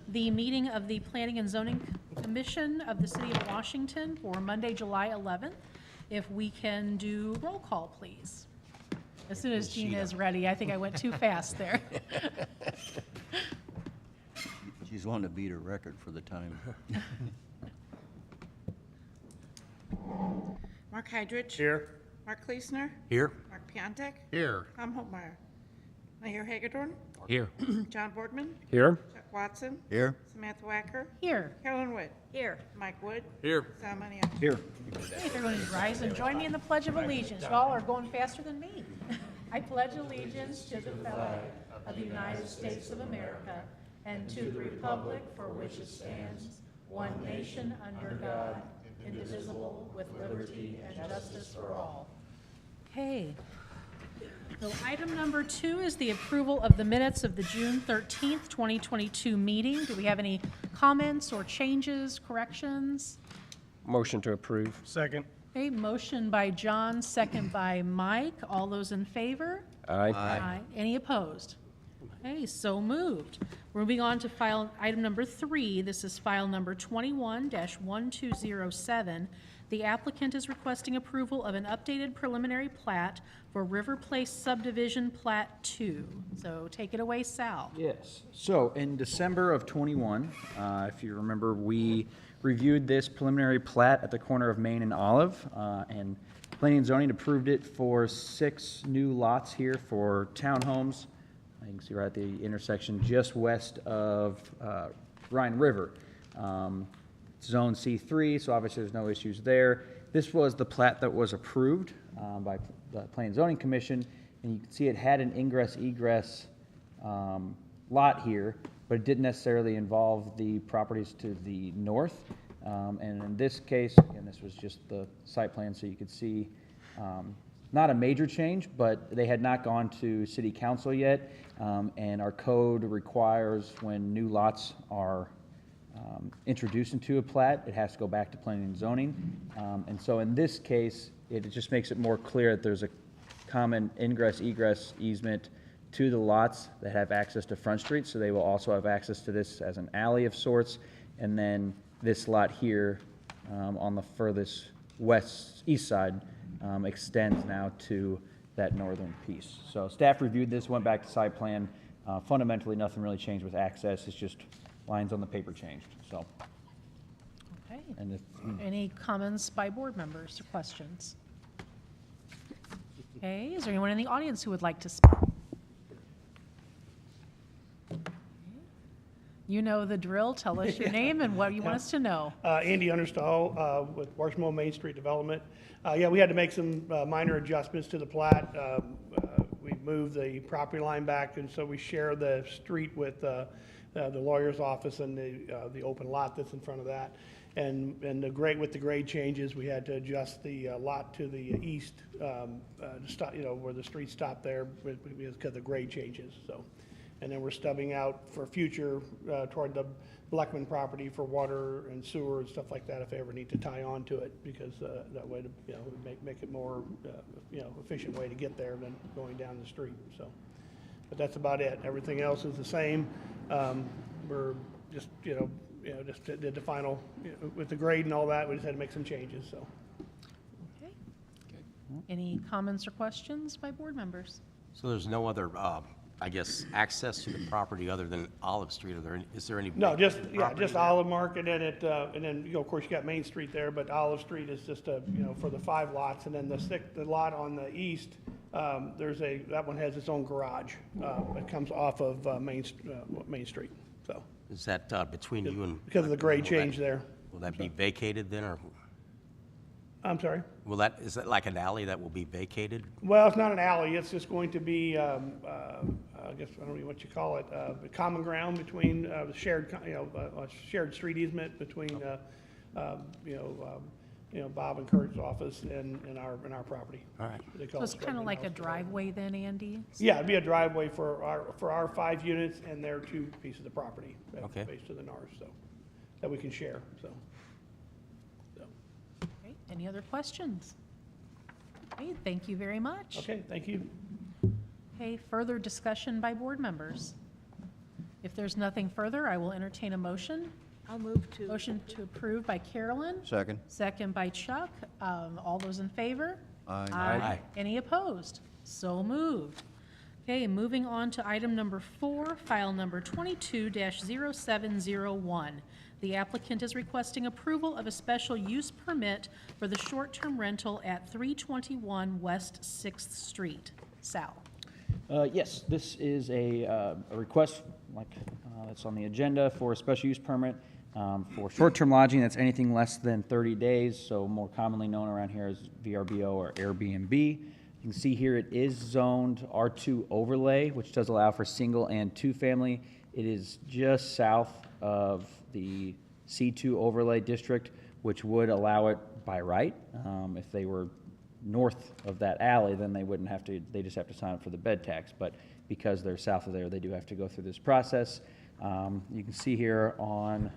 the meeting of the Planning and Zoning Commission of the City of Washington for Monday, July 11th. If we can do roll call, please. As soon as Gina is ready. I think I went too fast there. She's wanting to beat her record for the time. Mark Hydrich. Here. Mark Kleesner. Here? Mark Piontek. Here. Tom Holtmeyer. Mayor Hagedorn. Here. John Boardman. Here. Chuck Watson. Here? Samantha Wacker. Here. Carolyn Witt. Here. Mike Wood. Here. Sal Mannion. Here. Hey, everyone rise and join me in the Pledge of Allegiance. Y'all are going faster than me. I pledge allegiance to the flag of the United States of America and to the republic for which it stands, one nation under God, indivisible, with liberty and justice for all. Okay. So item number 2 is the approval of the minutes of the June 13th, 2022 meeting. Do we have any comments or changes, corrections? Motion to approve. Second. Okay, motion by John, second by Mike. All those in favor? Aye. Any opposed? Okay, so moved. We're moving on to file item number 3. This is file number 21-1207. The applicant is requesting approval of an updated preliminary plat for River Place Subdivision Plat 2. So take it away, Sal. Yes. So in December of '21, if you remember, we reviewed this preliminary plat at the corner of Main and Olive, and Planning and Zoning approved it for 6 new lots here for townhomes. You can see right at the intersection just west of Rhine River. Zone C3, so obviously there's no issues there. This was the plat that was approved by the Planning and Zoning Commission, and you can see it had an ingress-egress lot here, but it didn't necessarily involve the properties to the north. And in this case, and this was just the site plan, so you could see not a major change, but they had not gone to city council yet, and our code requires when new lots are introduced into a plat, it has to go back to planning and zoning. And so in this case, it just makes it more clear that there's a common ingress-egress easement to the lots that have access to Front Street, so they will also have access to this as an alley of sorts. And then this lot here on the furthest east side extends now to that northern piece. So staff reviewed this, went back to site plan. Fundamentally, nothing really changed with access. It's just lines on the paper changed, so. Okay. And if, Any comments by board members or questions? Okay, is there anyone in the audience who would like to speak? You know the drill. Tell us your name and what you want us to know. Andy Understall with Washington Main Street Development. Yeah, we had to make some minor adjustments to the plat. We moved the property line back, and so we share the street with the lawyer's office and the open lot that's in front of that. And with the grade changes, we had to adjust the lot to the east, to stop, where the street stopped there because of the grade changes. So, and then we're stubbing out for future toward the Bleckman property for water and sewer and stuff like that if they ever need to tie on to it, because that way to make it more efficient way to get there than going down the street. So, but that's about it. Everything else is the same. We're just just did the final with the grade and all that. We just had to make some changes. So. Okay. Any comments or questions by board members? So there's no other, I guess, access to the property other than Olive Street? Is there any? No, just property there? Olive Market, and then of course you got Main Street there, but Olive Street is just for the 5 lots, and then the lot on the east, that one has its own garage. It comes off of Main Street. So Is that between you and? because of the grade change there. Will that be vacated then, or I'm sorry. is that like an alley that will be vacated? Well, it's not an alley. It's just going to be, I guess I don't know what you call it, a common ground between the shared, a shared street easement between, Bob and Kurt's office and our property. All right. They So call it's it kind of like a House. driveway then, Andy? Yeah, it'd be a driveway for our 5 units and their 2 pieces of property. That's Okay. Based to the north, so, that we can share, so. Okay. Any other questions? Okay, thank you very much. Okay, thank you. Okay, further discussion by board members? If there's nothing further, I will entertain a motion. I'll move to. Motion to approve by Carolyn, Second. second by Chuck. All those in favor? Aye. Aye. Any opposed? So moved. Okay, moving on to item number 4, file number 22-0701. The applicant is requesting approval of a special use permit for the short-term rental at 321 West 6th Street. Sal. Yes, this is a request, that's on the agenda for a special use permit for short-term lodging that's anything less than 30 days, so more commonly known around here as VRBO or Airbnb. You can see here it is zoned R2 overlay, which does allow for single and two-family. It is just south of the C2 overlay district, which would allow it by right. If they were north of that alley, then they wouldn't have to, they just have to sign up for the bed tax. But because they're south of there, they do have to go through this process. You can see here on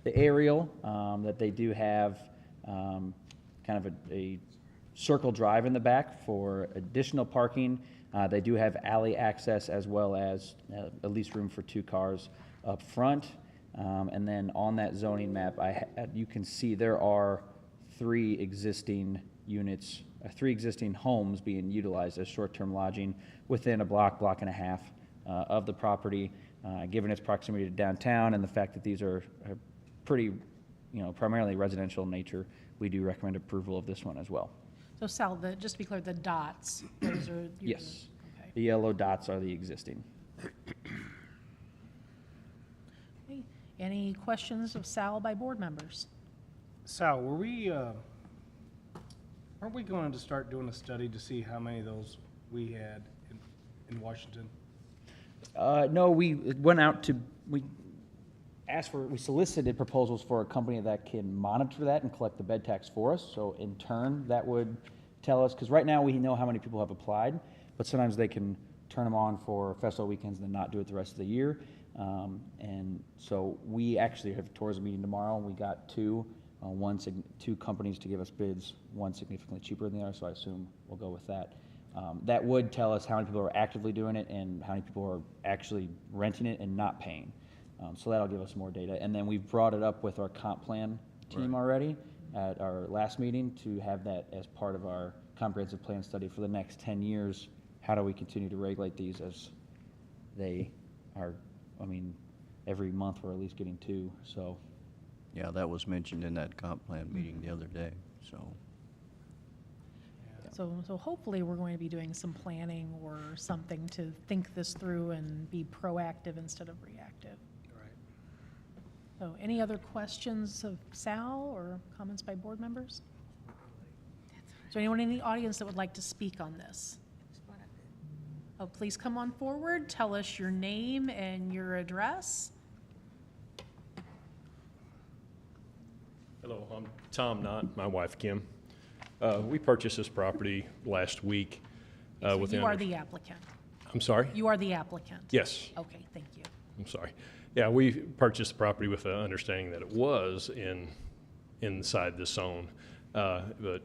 the aerial that they do have kind of a circle drive in the back for additional parking. They do have alley access as well as at least room for 2 cars up front. And then on that zoning map, you can see there are 3 existing units, 3 existing homes being utilized as short-term lodging within a block and a half of the property. Given its proximity to downtown and the fact that these are pretty, primarily residential in nature, we do recommend approval of this one as well. So Sal, just to be clear, the dots, those are. Yes. Okay. The yellow dots are the existing. Okay. Any questions of Sal by board members? Sal, weren't we going to start doing a study to see how many of those we had in Washington? No, we went out we solicited proposals for a company that can monitor that and collect the bed tax for us. So in turn, that would tell us, because right now we know how many people have applied, but sometimes they can turn them on for festival weekends and then not do it the rest of the year. And so we actually have a tourism meeting tomorrow, and we got two companies to give us bids, one significantly cheaper than the other, so I assume we'll go with that. That would tell us how many people are actively doing it and how many people are actually renting it and not paying. So that'll give us more data. And then we've brought it up with our comp plan team already at our last meeting to have that as part of our comprehensive plan study for the next 10 years. How do we continue to regulate these as they are, every month we're at least getting 2, so. Yeah, that was mentioned in that comp plan meeting the other day, so. So hopefully we're going to be doing some planning or something to think this through and be proactive instead of reactive. Right. So any other questions of Sal or comments by board members? Is there anyone in the audience that would like to speak on this? Oh, please come on forward, tell us your name and your address. Hello, I'm Tom Knott, my wife Kim. We purchased this property last week. So with you are the applicant. I'm sorry? You are the applicant? Yes, Okay, thank you. I'm sorry. Yeah, we purchased the property with the understanding that it was inside the zone. But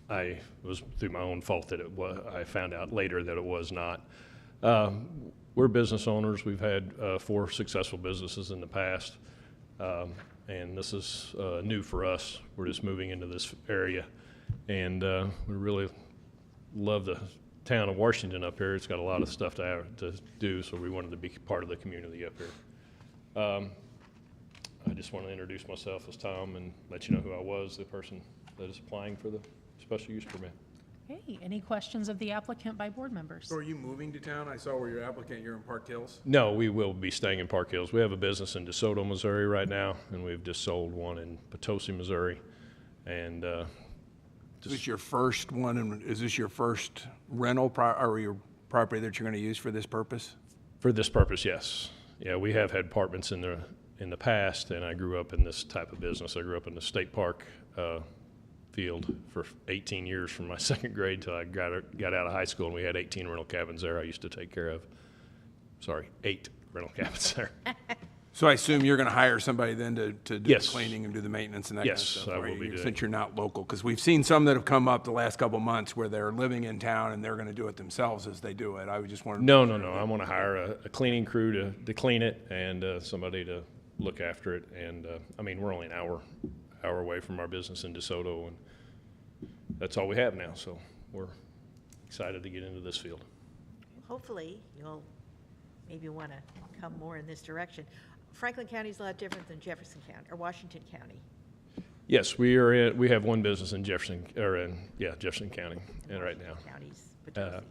I was through my own fault that it was, I found out later that it was not. We're business owners. We've had 4 successful businesses in the past. And this is new for us. We're just moving into this area. And we really love the town of Washington up here. It's got a lot of stuff to do, so we wanted to be part of the community up here. I just want to introduce myself as Tom and let you know who I was, the person that is applying for the special use permit. Okay, any questions of the applicant by board members? So are you moving to town? I saw where you're applicant, you're in Park Hills. No, we will be staying in Park Hills. We have a business in DeSoto, Missouri right now, and we've just sold one in Potosi, Missouri. And Is this your first one, and is this your first rental or your property that you're going to use for this purpose? for this purpose, yes. Yeah, we have had apartments in the past, and I grew up in this type of business. I grew up in the state park field for 18 years from my second grade till I got out of high school, and we had 18 rental cabins there I used to take care of. Sorry, 8 rental cabins there. So I assume you're going to hire somebody then to do the Yes. cleaning and do the maintenance and that kind of Yes, stuff? I for will you, be doing since it. you're not local, because we've seen some that have come up the last couple of months where they're living in town and they're going to do it themselves as they do it. I was just wondering. No. I want to hire a cleaning crew to clean it and somebody to look after it. And, I mean, we're only an hour away from our business in DeSoto, and that's all we have now. So we're excited to get into this field. Hopefully, you'll maybe want to come more in this direction. Franklin County is a lot different than Jefferson County or Washington County. Yes, we have one business in Jefferson County, and right now. Counties, Potosi,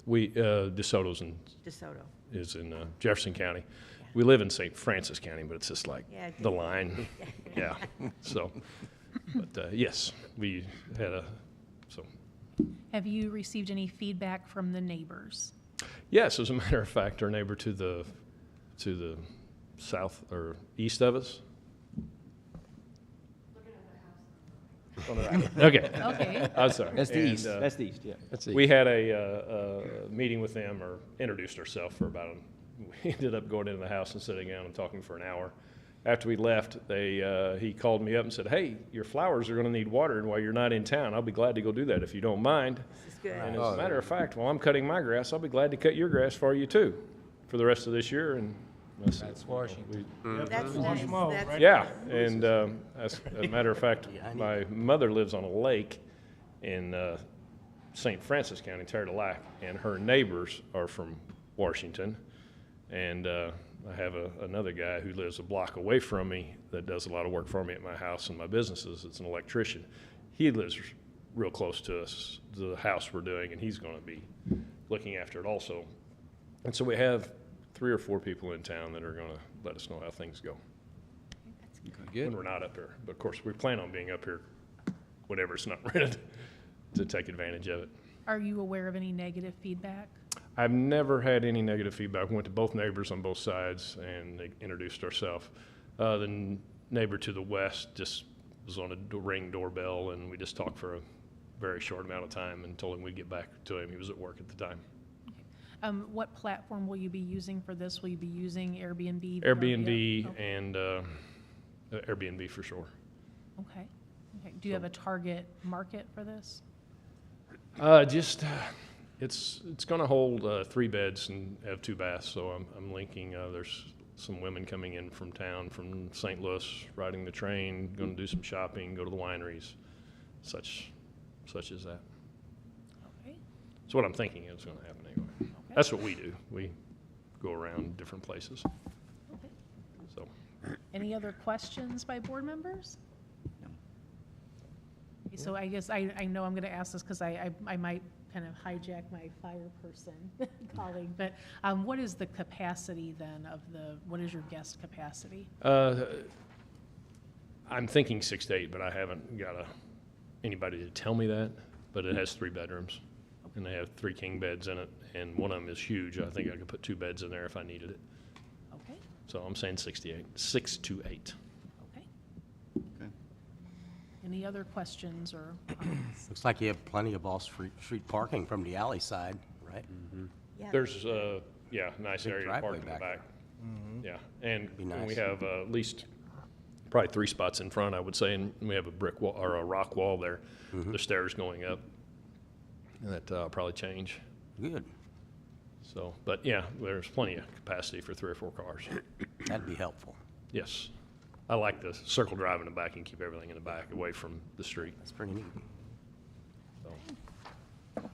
DeSoto's DeSoto. is in Jefferson County. We live in St. Francis County, but it's just like Yeah, the line. Yeah, so, but yes, we had so. Have you received any feedback from the neighbors? Yes, as a matter of fact, our neighbor to the south or east of us. Okay, Okay. I'm sorry. That's the And, east, that's the east, yeah. That's the We had a meeting with them, or introduced ourselves for about, we ended up going into the house and sitting down and talking for an hour. After we left, he called me up and said, "Hey, your flowers are gonna need watered while you're not in town. I'll be glad to go do that if you don't mind." This is good. And as a matter of fact, while I'm cutting my grass, I'll be glad to cut your grass for you too, for the rest of this year. And that's Washington. That's nice. That's Yeah, and as a matter of fact, my mother lives on a lake in St. Francis County, Terre de Lac, and her neighbors are from Washington. And I have another guy who lives a block away from me that does a lot of work for me at my house and my businesses. It's an electrician. He lives real close to us, the house we're doing, and he's going to be looking after it also. And so we have 3 or 4 people in town that are going to let us know how things go when we're not up here. But of course, we plan on being up here whenever it's not rented to take advantage of it. Are you aware of any negative feedback? I've never had any negative feedback. We went to both neighbors on both sides and they introduced ourselves. The neighbor to the west just was on a Ring doorbell, and we just talked for a very short amount of time and told him we'd get back to him. He was at work at the time. What platform will you be using for this? Will you be using Airbnb? Airbnb VRBO? and Airbnb for sure. Okay. Okay. Do you have a target market for this? It's going to hold 3 beds and have 2 baths. So I'm linking. There's some women coming in from town, from St. Louis, riding the train, going to do some shopping, go to the wineries, such as that. Okay. It's what I'm thinking is going to happen anyway. That's what we do. We go around different places. Okay. So Any other questions by board members? Okay, so I guess I know I'm going to ask this because I might kind of hijack my fire person colleague, but what is the capacity then what is your guest capacity? I'm thinking 6 to 8, but I haven't got anybody to tell me that. But it has 3 bedrooms, and they have 3 king beds in it, and one of them is huge. I think I could put 2 beds in there if I needed it. Okay, So I'm saying 6 to 8. okay. Any other questions or comments? Looks like you have plenty of off-street parking from the alley side, right? Yeah. There's, nice Big area to driveway park in the back back. Yeah, and Be we nice. have at least probably 3 spots in front, I would say, and we have a brick wall or a rock wall there. The stairs going up. And that probably change. Good. So, but yeah, there's plenty of capacity for 3 or 4 cars. That'd be helpful. Yes. I like the circle drive in the back and keep everything in the back away from the street. That's pretty neat. So, Okay.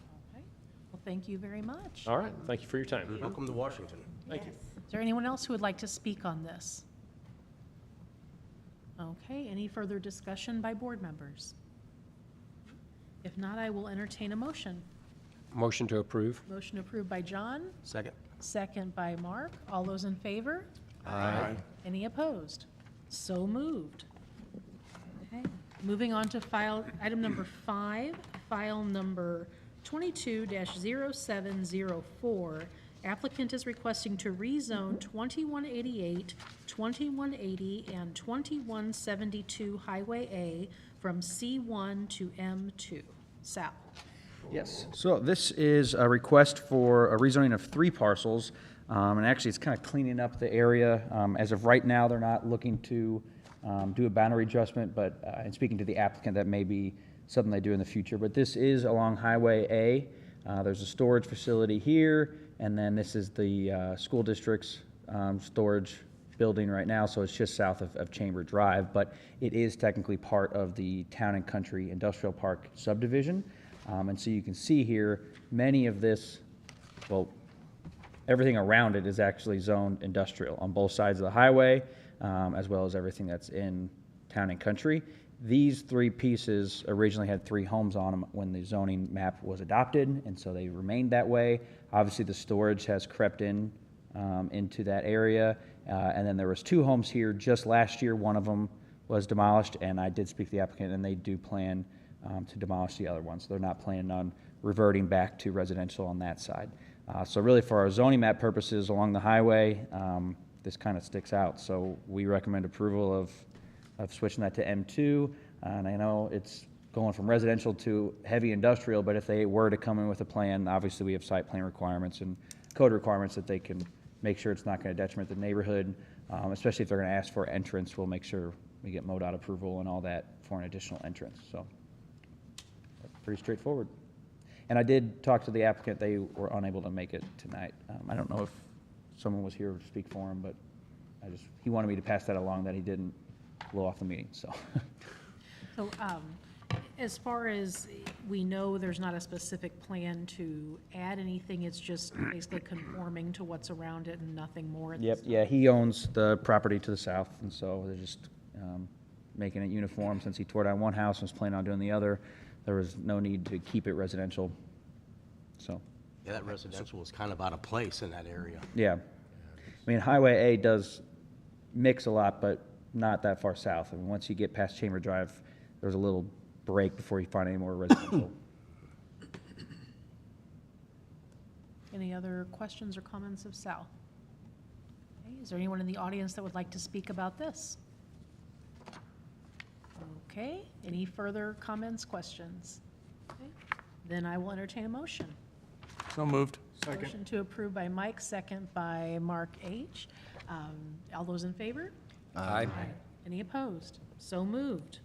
Well, thank you very much. all right, thank you for your time. Welcome to Washington. Thank you. Is there anyone else who would like to speak on this? Okay, any further discussion by board members? If not, I will entertain a motion. Motion to approve. Motion approved by John, Second. second by Mark. All those in favor? Aye. Any opposed? So moved. Okay, moving on to item number 5, file number 22-0704. Applicant is requesting to rezone 2188, 2180, and 2172 Highway A from C1 to M2. Sal. Yes. So this is a request for a rezoning of 3 parcels. And actually, it's kind of cleaning up the area. As of right now, they're not looking to do a boundary adjustment, but in speaking to the applicant, that may be something they do in the future. But this is along Highway A. There's a storage facility here, and then this is the school district's storage building right now, so it's just south of Chamber Drive, but it is technically part of the Town and Country Industrial Park subdivision. And so you can see here, many of this, well, everything around it is actually zoned industrial on both sides of the highway, as well as everything that's in Town and Country. These three pieces originally had 3 homes on them when the zoning map was adopted, and so they remained that way. Obviously, the storage has crept in into that area, and then there was 2 homes here just last year. One of them was demolished, and I did speak to the applicant, and they do plan to demolish the other one, so they're not planning on reverting back to residential on that side. So really, for our zoning map purposes along the highway, this kind of sticks out. So we recommend approval of switching that to M2. And I know it's going from residential to heavy industrial, but if they were to come in with a plan, obviously we have site plan requirements and code requirements that they can make sure it's not going to detriment the neighborhood, especially if they're going to ask for entrance. We'll make sure we get MoDOT approval and all that for an additional entrance. So pretty straightforward. And I did talk to the applicant. They were unable to make it tonight. I don't know if someone was here to speak for him, but he wanted me to pass that along, that he didn't blow off the meeting, so. So, as far as we know, there's not a specific plan to add anything, it's just basically conforming to what's around it and nothing more at Yep, this time? yeah, he owns the property to the south, and so they're just making it uniform. Since he tore down one house and was planning on doing the other, there was no need to keep it residential, so. Yeah, that residential was kind of out of place in that area. Yeah. I mean, Highway A does mix a lot, but not that far south. I mean, once you get past Chamber Drive, there's a little break before you find any more residential. Any other questions or comments of Sal? Okay, is there anyone in the audience that would like to speak about this? Okay, any further comments, questions? Okay, then I will entertain a motion. So moved. Motion to approve by Mike, second by Mark H. All those in favor? Aye. Any opposed? So moved.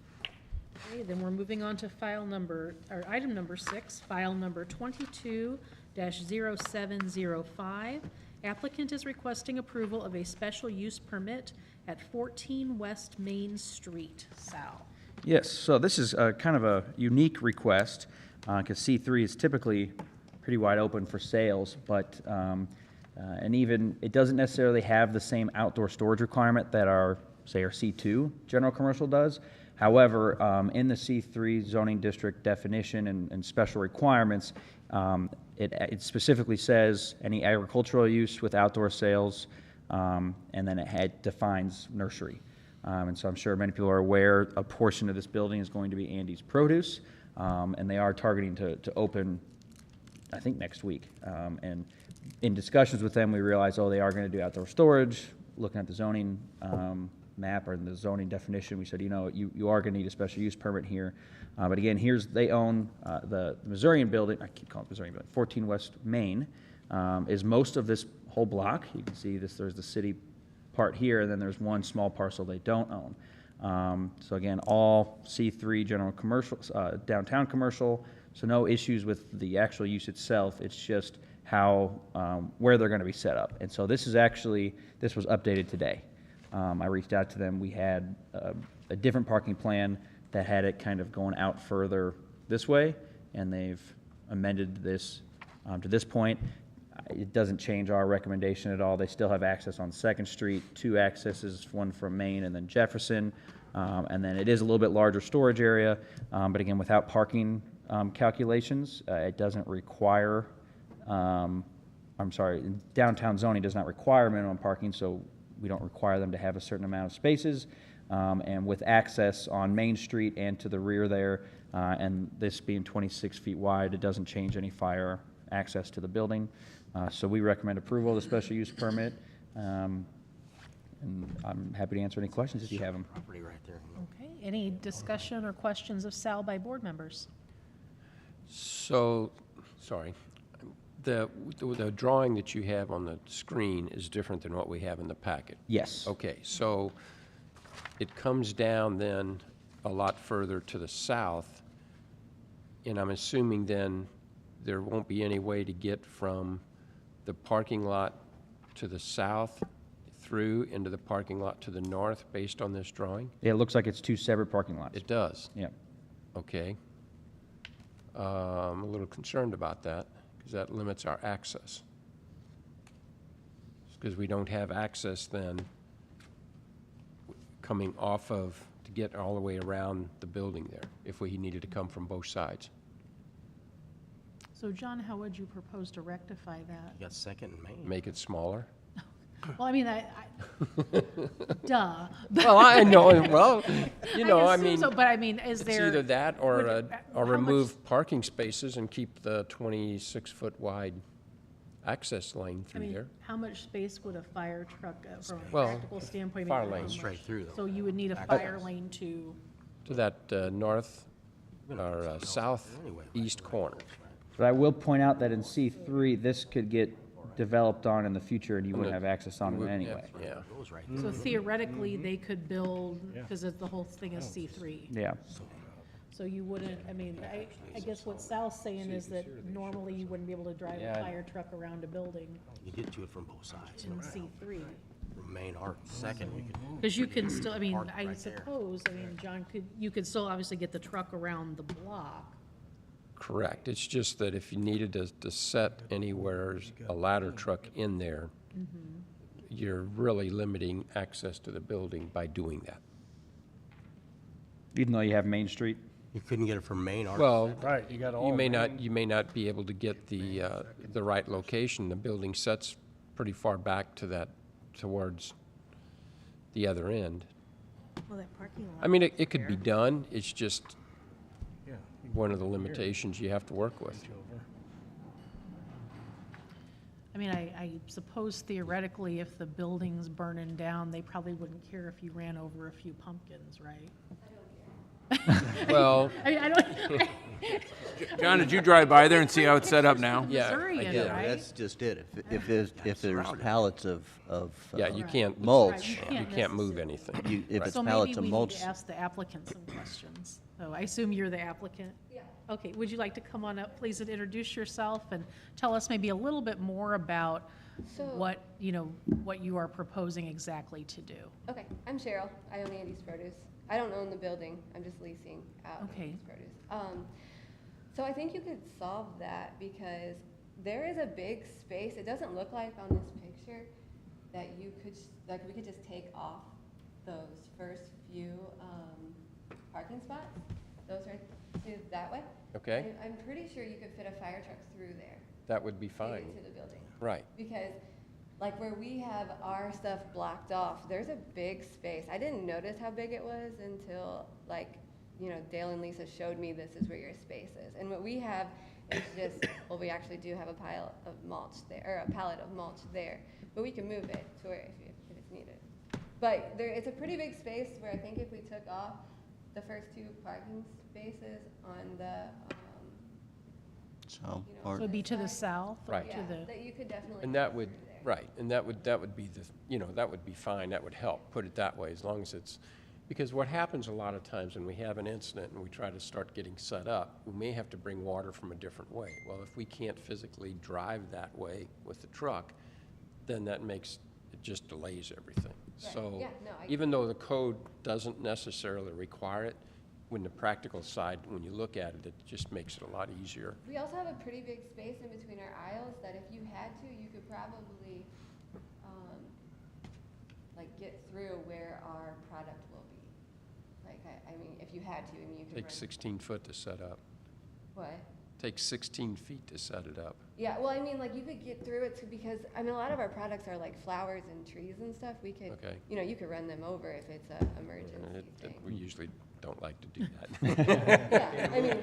Okay, then we're moving on to item number 6, file number 22-0705. Applicant is requesting approval of a special use permit at 14 West Main Street. Sal. Yes, so this is kind of a unique request, because C3 is typically pretty wide open for sales, but, and even, it doesn't necessarily have the same outdoor storage requirement that our C2 general commercial does. However, in the C3 zoning district definition and special requirements, it specifically says any agricultural use with outdoor sales, and then it defines nursery. And so I'm sure many people are aware a portion of this building is going to be Andy's Produce, and they are targeting to open, I think, next week. And in discussions with them, we realized, they are going to do outdoor storage. Looking at the zoning map or the zoning definition, we said, you are going to need a special use permit here. But again, they own the Missourian building. I keep calling it Missourian building. 14 West Main is most of this whole block. You can see this. There's the city part here, and then there's one small parcel they don't own. So again, all C3 general commercial, downtown commercial. So no issues with the actual use itself. It's just where they're going to be set up. And so this was updated today. I reached out to them. We had a different parking plan that had it kind of going out further this way, and they've amended this to this point. It doesn't change our recommendation at all. They still have access on 2nd Street, 2 accesses, one from Main and then Jefferson. And then it is a little bit larger storage area, but again, without parking calculations, it doesn't require, downtown zoning does not require minimum parking, so we don't require them to have a certain amount of spaces. And with access on Main Street and to the rear there, and this being 26 feet wide, it doesn't change any fire access to the building. So we recommend approval of the special use permit. And I'm happy to answer any questions if you have them. Property right there. Okay, any discussion or questions of Sal by board members? So, sorry, The drawing that you have on the screen is different than what we have in the packet. Yes. Okay, so it comes down then a lot further to the south, and I'm assuming then there won't be any way to get from the parking lot to the south through into the parking lot to the north based on this drawing? Yeah, it looks like it's two separate parking lots. It does? Yeah. Okay. I'm a little concerned about that, because that limits our access. Because we don't have access then coming off of, to get all the way around the building there, if we needed to come from both sides. So John, how would you propose to rectify that? You got Second and Main. Make it smaller? Well, I mean, duh. Well, I know, well, you know, I assume mean, so, but I mean, is it's there? either that or, would- or how much- remove parking spaces and keep the 26-foot wide access lane I through mean, there. how much space would a fire truck, from a Well, practical standpoint? fire I mean, how lane. much? Straight through, though. So you would need a fire lane to, To that north or southeast corner. But I will point out that in C3, this could get developed on in the future and you wouldn't have access on it anyway. Yeah. Goes right so theoretically, they could build, because the whole thing is C3. Yeah. So you wouldn't, I mean, I guess what Sal's saying is that normally you wouldn't be able to drive a fire truck around a building You get to it from both sides. in C3. From Main or Second, you can. Because you can still, I mean, Park I right there. suppose, I mean, John, you could still obviously get the truck around the block. Correct. It's just that if you needed to set anywhere a ladder truck in there, you're really limiting access to the building by doing that. Even though you have Main Street. You couldn't get it from Main or. Well, Right, you got all. you may of not, Main. you may not be able to get the right location. The building sets pretty far back to that, towards the other end. Well, that parking lot. I mean, it could be done. It's just one of the limitations you have to work with. I mean, I suppose theoretically, if the building's burning down, they probably wouldn't care if you ran over a few pumpkins, right? Well, I mean, I don't, John, did you drive by there and see how it's set up now? Yeah, I Missourian, Yeah, right? that's just it. If there's pallets of yeah, you can't. mulch, Right, You can't move anything. if it's So maybe pallets we of need mulch, to ask the applicant some questions. So I assume you're the applicant? Yeah. Okay, would you like to come on up, please, and introduce yourself and tell us maybe a little bit more about what, what you are proposing exactly to do? Okay, I'm Cheryl. I own Andy's Produce. I don't own the building. I'm just leasing out Okay. Andy's Produce. So I think you could solve that because there is a big space. It doesn't look like on this picture that you could, like, we could just take off those first few parking spots. Those right to that way. Okay, I'm pretty sure you could fit a fire truck through there. that would be To fine. get to the building. Right. Because like where we have our stuff blocked off, there's a big space. I didn't notice how big it was until Dale and Lisa showed me this is where your space is. And what we have is just, well, we actually do have a pile of mulch there, or a pallet of mulch there, but we can move it to where if it's needed. But it's a pretty big space where I think if we took off the first two parking spaces on the, so, So it'd be to the south? or Right. to yeah, the- that you could definitely. And that would, right, and that would be that would be fine, that would help, put it that way, as long as it's, because what happens a lot of times when we have an incident and we try to start getting set up, we may have to bring water from a different way. Well, if we can't physically drive that way with the truck, then that makes, it just delays everything. Right. So, Yeah, no, I- even though the code doesn't necessarily require it, when the practical side, when you look at it, it just makes it a lot easier. We also have a pretty big space in between our aisles that if you had to, you could probably, get through where our product will be. Like, I mean, if you had to, I mean, you could. Takes 16 foot to set up. What? Takes 16 feet to set it up. Yeah, well, I mean, like, you could get through it too, because, I mean, a lot of our products are like flowers and trees and stuff. We could, Okay. you could run them over if it's an emergency thing. We usually don't like to do that. Yeah, I mean,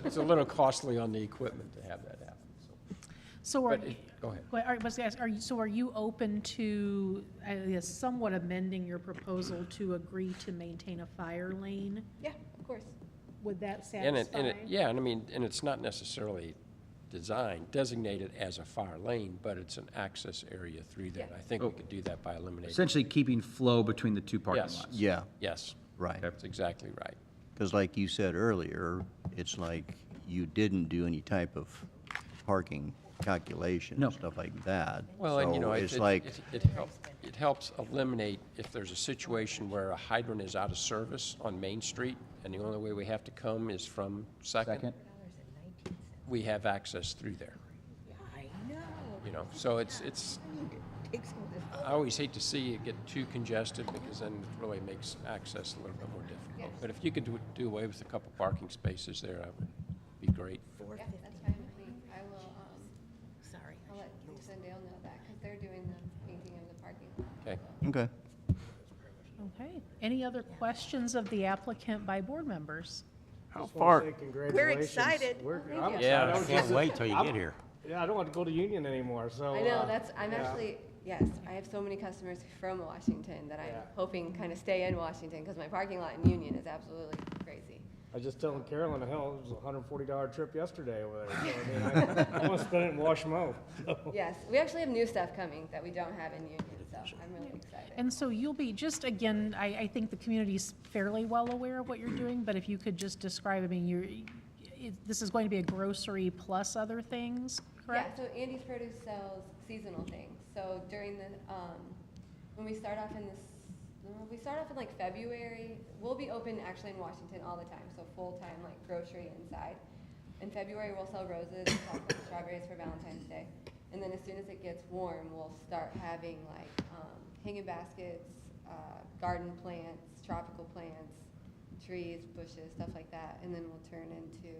It's a little costly on the equipment to have that happen, so. So are, But go ahead. Well, I was gonna ask, are you open to, I guess, somewhat amending your proposal to agree to maintain a fire lane? yeah, of course. Would that And satisfy? yeah, and I mean, and it's not necessarily designated as a fire lane, but it's an access area through there. And I think we could do that by eliminating. Essentially keeping flow between the two parking Yes. lots. Yeah, Yes, right. that's exactly right. Because like you said earlier, it's like you didn't do any type of parking calculation, No. stuff like that. Well, and you So know, it's like, it helps eliminate if there's a situation where a hydrant is out of service on Main Street, and the only way we have to come is from Second, we have access through there, I know. you know, so it's, I always hate to see it get too congested, because then it really makes access a little bit more difficult. But if you could do away with a couple parking spaces there, that would be great. Yeah, that's fine with me. I will, Sorry. I'll let Lisa and Dale know that, because they're doing the painting of the parking lot. Okay. okay. Okay. Any other questions of the applicant by board members? How Just wanna far, say congratulations. excited. I'm excited. Yeah, I I was can't just- wait till you I'm- get here. Yeah, I don't want to go to Union anymore, so. I know, I'm yeah. actually, yes, I have so many customers from Washington that I'm Yeah. hoping kind of stay in Washington, because my parking lot in Union is absolutely crazy. I was just telling Carolyn, hell, it was a $140 trip yesterday over there. So, I mean, I want to spend it in Washmo. So. Yes, we actually have new stuff coming that we don't have in Union, so I'm really excited. And so you'll be, just again, I think the community's fairly well aware of what you're doing, but if you could just describe, I mean, this is going to be a grocery plus other things, correct? Yeah, so Andy's Produce sells seasonal things. So during the, when we start off in like February, we'll be open actually in Washington all the time, so full-time like grocery inside. In February, we'll sell roses, chocolate, strawberries for Valentine's Day. And then as soon as it gets warm, we'll start having like hanging baskets, garden plants, tropical plants, trees, bushes, stuff like that. And then we'll turn into,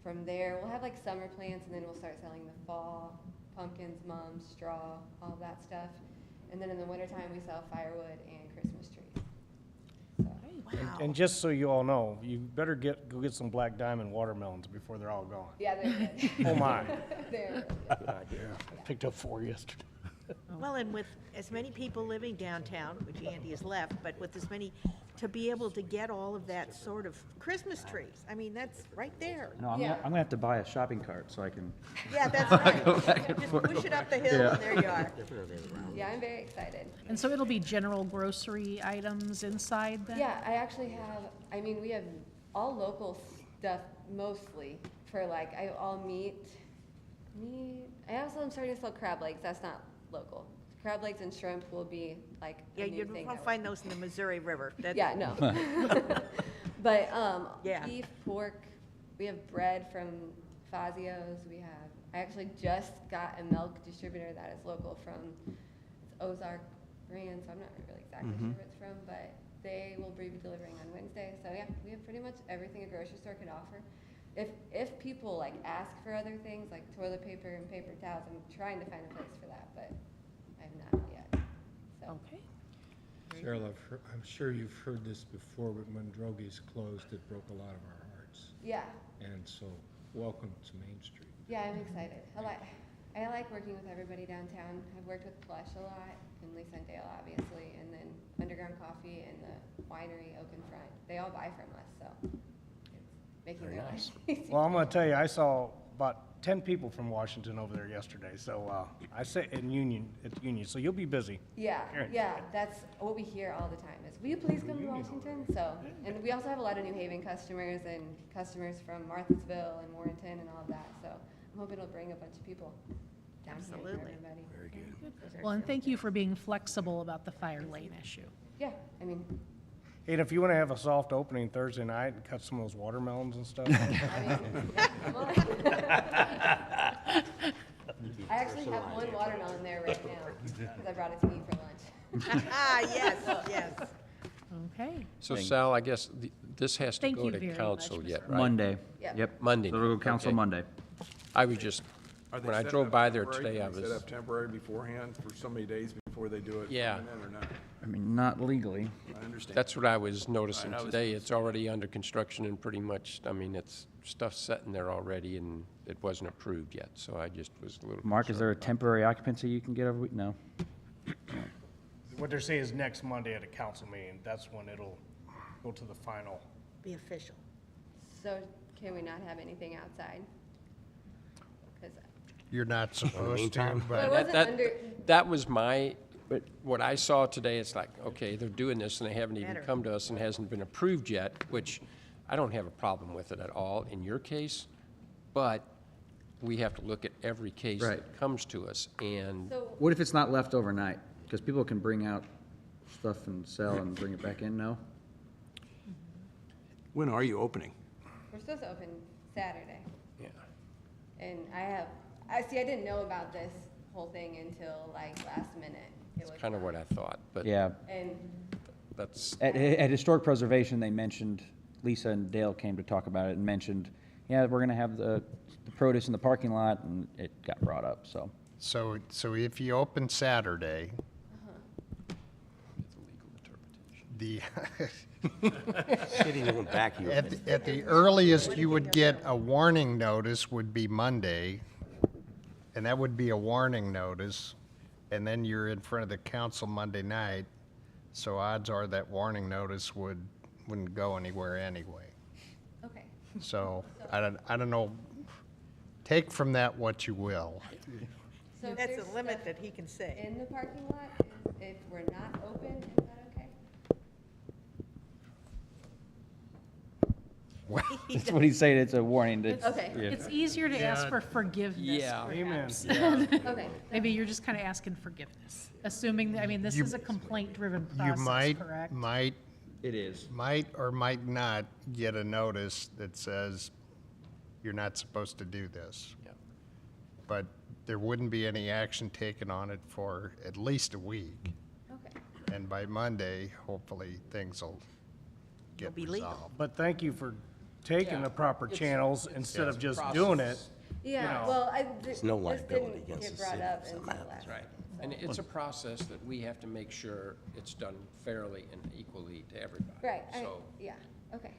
from there, we'll have like summer plants, and then we'll start selling the fall, pumpkins, mums, straw, all of that stuff. And then in the wintertime, we sell firewood and Christmas trees. So, Wow. And just so you all know, you better go get some Black Diamond watermelons before they're all gone. yeah, they're good. Oh, my. They're good. Picked up 4 yesterday. Well, and with as many people living downtown, which Andy has left, but with as many, to be able to get all of that sort of Christmas trees, I mean, that's right there. No, I'm gonna have to buy a shopping cart so I can. Yeah, that's right. Just push it up the hill and there you are. Yeah, I'm very excited. And so it'll be general grocery items inside then? Yeah, I actually have, I mean, we have all local stuff mostly for like, all meat. I also am starting to sell crab legs, that's not local. Crab legs and shrimp will be like Yeah, a new you thing. won't find those in the Missouri River. That- Yeah, no. But, Yeah. beef, pork, we have bread from Fazio's, I actually just got a milk distributor that is local from it's Ozark brand, so I'm not really exactly sure where it's from, but they will be delivering on Wednesday. So yeah, we have pretty much everything a grocery store could offer. If people like ask for other things like toilet paper and paper towels, I'm trying to find a place for that, but I've not yet. So Okay. Cheryl, I'm sure you've heard this before, but when Drogi's closed, it broke a lot of our hearts. yeah, And so, welcome to Main Street. yeah, I'm excited. I like working with everybody downtown. I've worked with Plush a lot, and Lisa and Dale obviously, and then Underground Coffee and the winery Oak and Front. They all buy from us, so it's making their lives easy. Well, I'm gonna tell you, I saw about 10 people from Washington over there yesterday, so, I say it's Union, so you'll be busy. Yeah, Karen. yeah, that's what we hear all the time is, will you please come to Washington? So, and we also have a lot of New Haven customers and customers from Marthansville and Warrenton and all of that, so I'm hoping it'll bring a bunch of people down here for Absolutely. everybody. Very good. Well, and thank you for being flexible about the fire lane issue. Yeah, I mean, And if you wanna have a soft opening Thursday night and cut some of those watermelons and stuff. come on. I actually have one watermelon there right now, because I brought it to eat for lunch. Ah, yes, yes. Okay. So Sal, I guess this has to Thank go you to very council much, yet, Mr. right? Monday. Yeah. Yep. Monday. So it'll go council Okay. Monday. I was just, Are they when I setting drove up by there temporary? today, I Can they was, set up temporary beforehand for so many days before they do it? Yeah. permanent or not? I mean, not legally. I understand. that's what I was noticing I was- today. It's already under construction and pretty much, I mean, it's stuff sitting there already and it wasn't approved yet, so I just was a little. Mark, is there a concerned about temporary occupancy you can get every week? No. What they're saying is next Monday at a council meeting, that's when it'll go to the final. Be official. So can we not have anything outside? you're not supposed to, meantime. Well, it but wasn't that- under, That was my, but what I saw today, it's like, okay, they're doing this and they haven't even Better. come to us and hasn't been approved yet, which I don't have a problem with it at all in your case, but we have to look at every case Right. that comes to us, and so, What if it's not left overnight? Because people can bring out stuff and sell and bring it back in, no? When are you opening? we're supposed to open Saturday. yeah. And I didn't know about this whole thing until like last minute. It was Kind of what I thought, but Yeah. And that's, At Historic Preservation, they mentioned, Lisa and Dale came to talk about it and mentioned, yeah, we're gonna have the produce in the parking lot, and it got brought up, so. so if you open Saturday, the, Sitting on the back here. at the earliest you would get a warning notice would be Monday, and that would be a warning notice, and then you're in front of the council Monday night, so odds are that warning notice wouldn't go anywhere anyway. okay, So, I don't know, take from that what you will. so if That's there's a limit stuff that he can say. in the parking lot, if we're not open, is that okay? That's what he's saying, it's a warning that. Okay. It's easier to ask for forgiveness, Yeah. perhaps. Okay. Maybe you're just kind of asking forgiveness, assuming, this You- is a complaint-driven You process, correct? It is. might or might not get a notice that says you're not supposed to do this. Yeah. But there wouldn't be any action taken on it for at least a week. Okay. And by Monday, hopefully, things will get be legal. resolved. But thank you for taking the proper channels instead of just doing it. Yeah, know. well, no this liability didn't against get the brought city up if something until happens. last. right. And it's a process that we have to make sure it's done fairly and equally to everybody. Right, So, yeah, okay.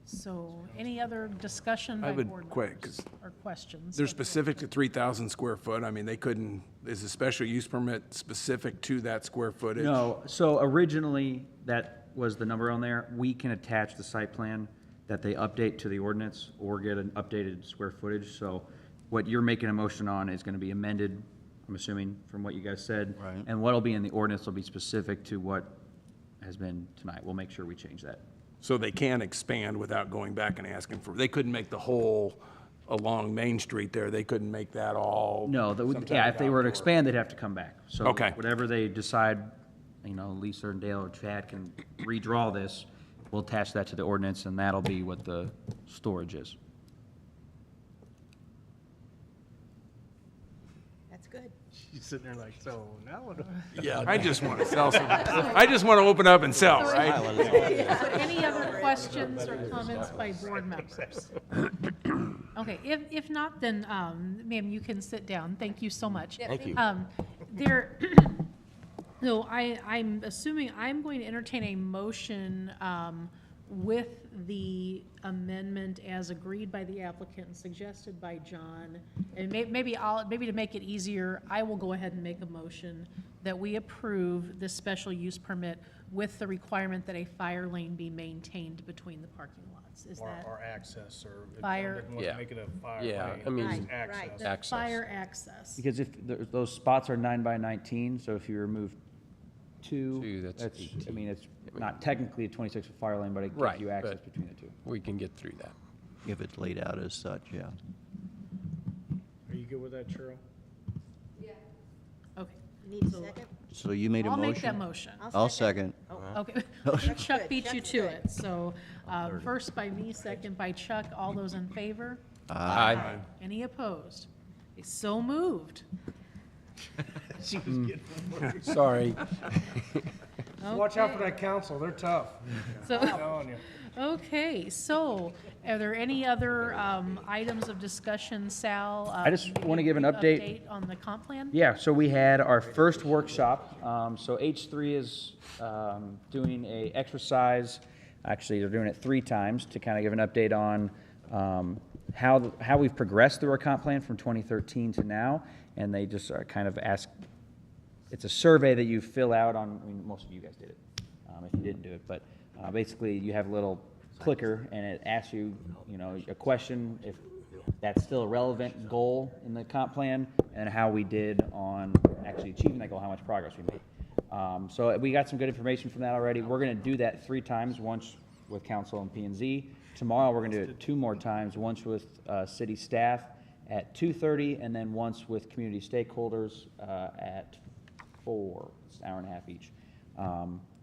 So, any other discussion I by would board quite- members 'cause or questions? They're specific to 3,000 square foot. I mean, they couldn't, is a special use permit specific to that square footage? No, so originally, that was the number on there. We can attach the site plan that they update to the ordinance or get an updated square footage. So what you're making a motion on is gonna be amended, I'm assuming, from what you guys said. Right. And what'll be in the ordinance will be specific to what has been tonight. We'll make sure we change that. So they can expand without going back and asking for, they couldn't make the whole along Main Street there, they couldn't make that all? No, some type yeah, of if they were to outdoor- expand, they'd have to come back. So Okay. whatever they decide, Lisa and Dale or Chad can redraw this, we'll attach that to the ordinance, and that'll be what the storage is. That's good. She's sitting there like, so now what? Yeah, I just want to sell some, I just want to open up and sell, right? So any other questions or comments by board members? Okay, if not, then, ma'am, you can sit down. Thank you so much. Thank you. There, no, I'm assuming I'm going to entertain a motion, with the amendment as agreed by the applicant and suggested by John. And maybe to make it easier, I will go ahead and make a motion that we approve this special use permit with the requirement that a fire lane be maintained between the parking lots. Is that? Or access, or if Fire- somebody wants Yeah. to make it a fire Yeah, lane, I mean- just Right, access. right. The Access. fire access. Because if those spots are 9 by 19, so if you remove Two, two, that's that's, 18. it's not technically a 26-foot fire lane, but it Right, gives you access but- between the two. We can get through that. If it's laid out as such, yeah. Are you good with that, Cheryl? Okay, Need a second? So you made a I'll motion? make that motion. I'll second. Okay, Chuck beat you to it, so, first by me, second by Chuck, all those in favor? Aye. Any opposed? It's so moved. Sorry. Watch out for that council, they're tough. So, I'm telling you. okay, so, are there any other, items of discussion, Sal? I just wanna give an update. On the comp plan? Yeah, so we had our first workshop. So H3 is doing a exercise. Actually, they're doing it 3 times to kind of give an update on how we've progressed through our comp plan from 2013 to now. And they just kind of ask, it's a survey that you fill out on, I mean, most of you guys did it, if you didn't do it. But basically, you have a little clicker, and it asks you, a question. If that's still a relevant goal in the comp plan, and how we did on actually achieving that goal, how much progress we made. So we got some good information from that already. We're gonna do that 3 times, once with council and P and Z. Tomorrow, we're gonna do it 2 more times, once with city staff at 2:30, and then once with community stakeholders at 4, it's an hour and a half each.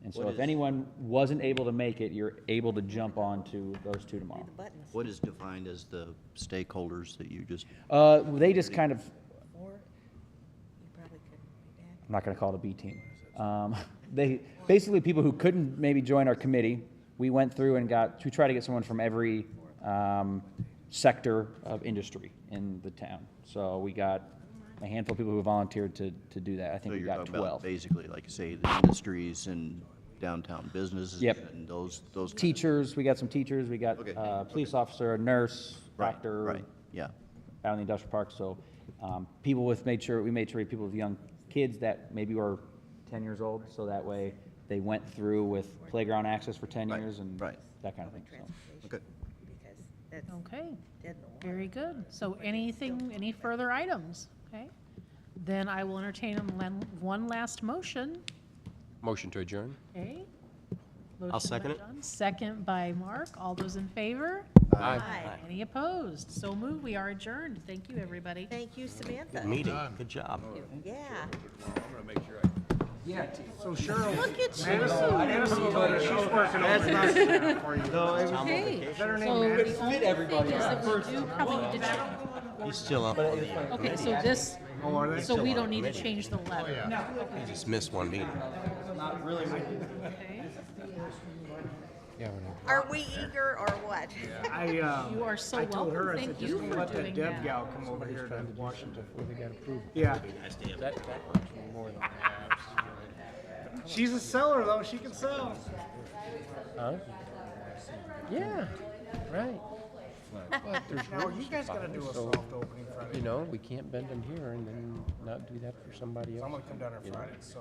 And so What if is- anyone wasn't able to make it, you're able to jump on to those 2 tomorrow. Buttons. What is defined as the stakeholders that you just, They just kind of, Or you probably couldn't be back. I'm not gonna call it a B team. They, basically people who couldn't maybe join our committee, we went through and we tried to get someone from every sector of industry in the town. So we got a handful of people who volunteered to do that. I so think we you're got talking about 12. basically, like you say, the industries and downtown businesses? Yep. And those kind of- Teachers, we got some teachers, we got Okay. police officer, a nurse, Right, doctor. right, yeah. Out in the industrial park, so people with, we made sure people with young kids that maybe were 10 years old, so that way they went through with playground access for 10 Right, years and right. that kind of thing, so. Okay. Because that's Okay, dead in the water. very good. So any further items? Okay. Then I will entertain one last motion. Motion to adjourn? Okay. I'll Motion by second it. John, second by Mark. All those in favor? Aye. Any opposed? So moved. We are adjourned. Thank you, everybody. Thank you, Samantha. Meeting, good job. Yeah. So Cheryl, Look at you. Madison told us she's working over for you. Okay. Is that her So name, the Madison? only thing is that we do probably need to He's still up on the, okay, so this, Oh, are they? so we don't need to change the letter. he just missed one meeting. Okay. Yeah, whatever. Are we eager or what? You are so I told her, welcome. I Thank said, you just for let that doing Deb that. gal come over here to Washington. Before they got approved. Yeah, That works more than that. she's a seller though, she can sell. Huh? Yeah, right. But there's Now, rules you guys to gotta do follow, a so, soft opening Friday. You know, we can't bend in here and then not do that for somebody else. I'm gonna come down there you know? Friday, so.